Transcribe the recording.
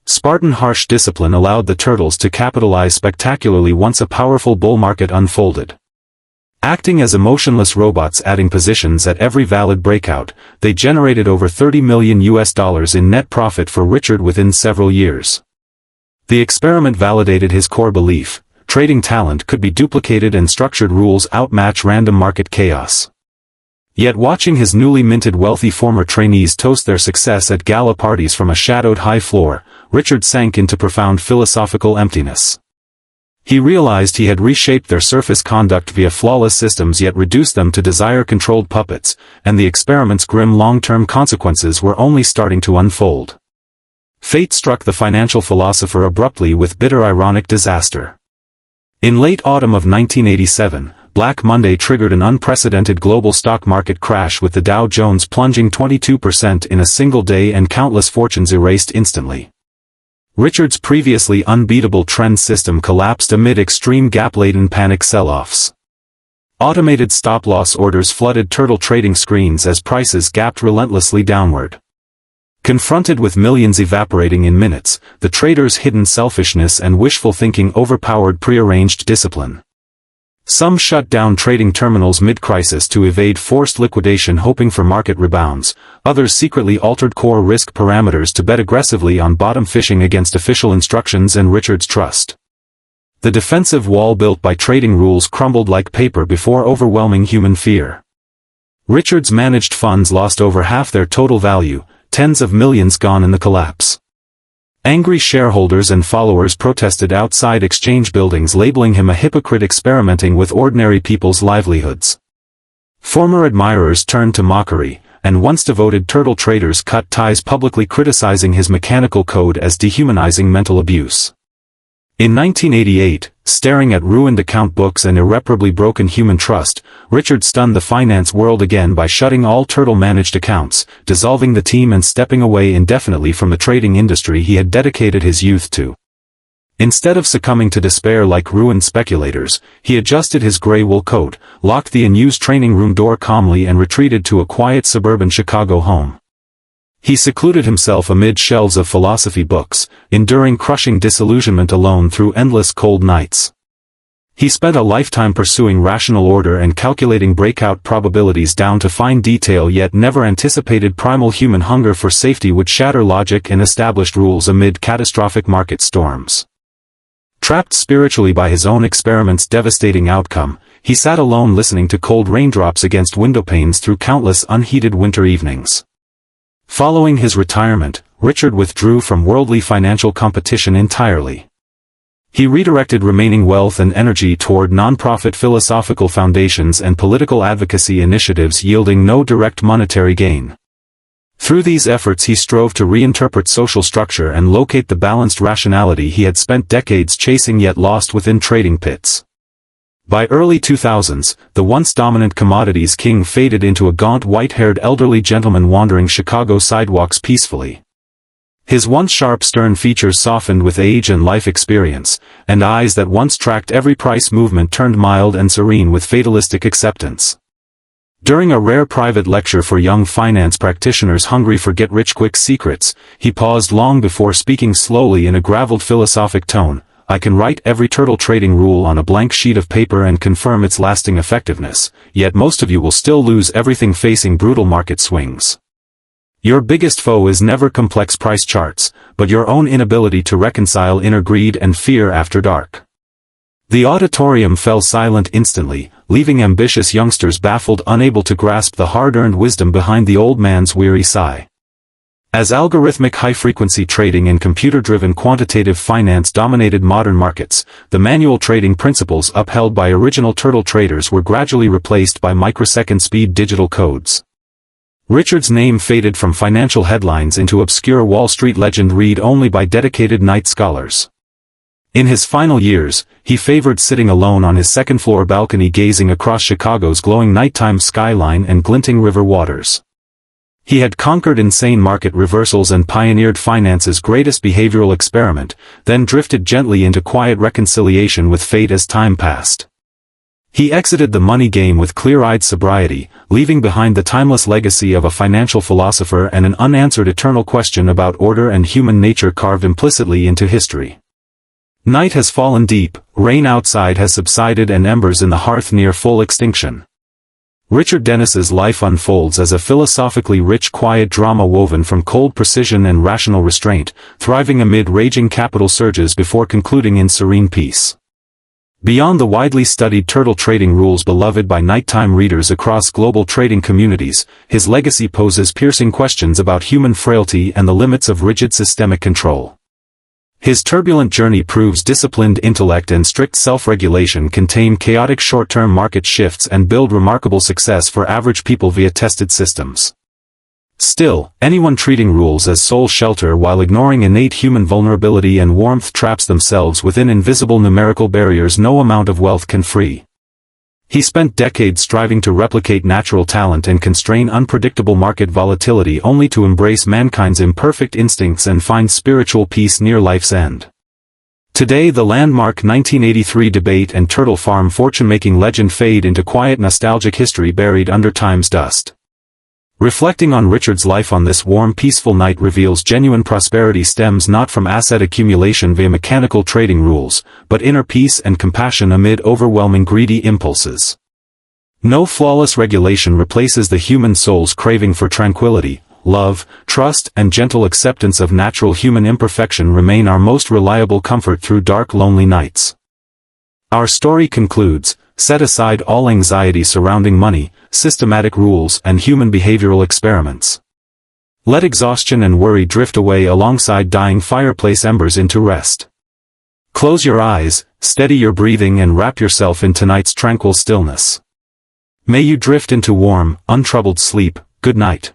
Spartan harsh discipline allowed the turtles to capitalize spectacularly once a powerful bull market unfolded. Acting as emotionless robots adding positions at every valid breakout, they generated over $30 million in net profit for Richard within several years. The experiment validated his core belief: trading talent could be duplicated and structured rules outmatch random market chaos. Yet watching his newly minted wealthy former trainees toast their success at gala parties from a shadowed high floor, Richard sank into profound philosophical emptiness. He realized he had reshaped their surface conduct via flawless systems yet reduced them to desire-controlled puppets, and the experiment's grim long-term consequences were only starting to unfold. Fate struck the financial philosopher abruptly with bitter ironic disaster. In late autumn of 1987, Black Monday triggered an unprecedented global stock market crash with the Dow Jones plunging 22% in a single day and countless fortunes erased instantly. Richard's previously unbeatable trend system collapsed amid extreme gap-laden panic sell-offs. Automated stop-loss orders flooded turtle trading screens as prices gapped relentlessly downward. Confronted with millions evaporating in minutes, the traders' hidden selfishness and wishful thinking overpowered prearranged discipline. Some shut down trading terminals mid-crisis to evade forced liquidation hoping for market rebounds, others secretly altered core risk parameters to bet aggressively on bottom fishing against official instructions and Richard's trust. The defensive wall built by trading rules crumbled like paper before overwhelming human fear. Richard's managed funds lost over half their total value, tens of millions gone in the collapse. Angry shareholders and followers protested outside exchange buildings labeling him a hypocrite experimenting with ordinary people's livelihoods. Former admirers turned to mockery, and once devoted turtle traders cut ties publicly criticizing his mechanical code as dehumanizing mental abuse. In 1988, staring at ruined account books and irreparably broken human trust, Richard stunned the finance world again by shutting all turtle-managed accounts, dissolving the team and stepping away indefinitely from the trading industry he had dedicated his youth to. Instead of succumbing to despair like ruined speculators, he adjusted his gray wool coat, locked the unused training room door calmly and retreated to a quiet suburban Chicago home. He secluded himself amid shelves of philosophy books, enduring crushing disillusionment alone through endless cold nights. He spent a lifetime pursuing rational order and calculating breakout probabilities down to fine detail, yet never anticipated primal human hunger for safety would shatter logic and established rules amid catastrophic market storms. Trapped spiritually by his own experiment's devastating outcome, he sat alone listening to cold raindrops against windowpanes through countless unheated winter evenings. Following his retirement, Richard withdrew from worldly financial competition entirely. He redirected remaining wealth and energy toward non-profit philosophical foundations and political advocacy initiatives yielding no direct monetary gain. Through these efforts he strove to reinterpret social structure and locate the balanced rationality he had spent decades chasing yet lost within trading pits. By early 2000s, the once dominant commodities king faded into a gaunt white-haired elderly gentleman wandering Chicago sidewalks peacefully. His once sharp stern features softened with age and life experience, and eyes that once tracked every price movement turned mild and serene with fatalistic acceptance. During a rare private lecture for young finance practitioners hungry for get-rich-quick secrets, he paused long before speaking slowly in a graveled philosophic tone. I can write every turtle trading rule on a blank sheet of paper and confirm its lasting effectiveness, yet most of you will still lose everything facing brutal market swings. Your biggest foe is never complex price charts, but your own inability to reconcile inner greed and fear after dark. The auditorium fell silent instantly, leaving ambitious youngsters baffled, unable to grasp the hard-earned wisdom behind the old man's weary sigh. As algorithmic high-frequency trading and computer-driven quantitative finance dominated modern markets, the manual trading principles upheld by original turtle traders were gradually replaced by microsecond-speed digital codes. Richard's name faded from financial headlines into obscure Wall Street legend read only by dedicated night scholars. In his final years, he favored sitting alone on his second-floor balcony gazing across Chicago's glowing nighttime skyline and glinting river waters. He had conquered insane market reversals and pioneered finance's greatest behavioral experiment, then drifted gently into quiet reconciliation with fate as time passed. He exited the money game with clear-eyed sobriety, leaving behind the timeless legacy of a financial philosopher and an unanswered eternal question about order and human nature carved implicitly into history. Night has fallen deep, rain outside has subsided and embers in the hearth near full extinction. Richard Dennis's life unfolds as a philosophically rich quiet drama woven from cold precision and rational restraint, thriving amid raging capital surges before concluding in serene peace. Beyond the widely studied turtle trading rules beloved by nighttime readers across global trading communities, his legacy poses piercing questions about human frailty and the limits of rigid systemic control. His turbulent journey proves disciplined intellect and strict self-regulation can tame chaotic short-term market shifts and build remarkable success for average people via tested systems. Still, anyone treating rules as sole shelter while ignoring innate human vulnerability and warmth traps themselves within invisible numerical barriers no amount of wealth can free. He spent decades striving to replicate natural talent and constrain unpredictable market volatility only to embrace mankind's imperfect instincts and find spiritual peace near life's end. Today the landmark 1983 debate and turtle farm fortune-making legend fade into quiet nostalgic history buried under time's dust. Reflecting on Richard's life on this warm peaceful night reveals genuine prosperity stems not from asset accumulation via mechanical trading rules, but inner peace and compassion amid overwhelming greedy impulses. No flawless regulation replaces the human soul's craving for tranquility. Love, trust, and gentle acceptance of natural human imperfection remain our most reliable comfort through dark lonely nights. Our story concludes, set aside all anxiety surrounding money, systematic rules and human behavioral experiments. Let exhaustion and worry drift away alongside dying fireplace embers into rest. Close your eyes, steady your breathing and wrap yourself in tonight's tranquil stillness. May you drift into warm, untroubled sleep. Good night.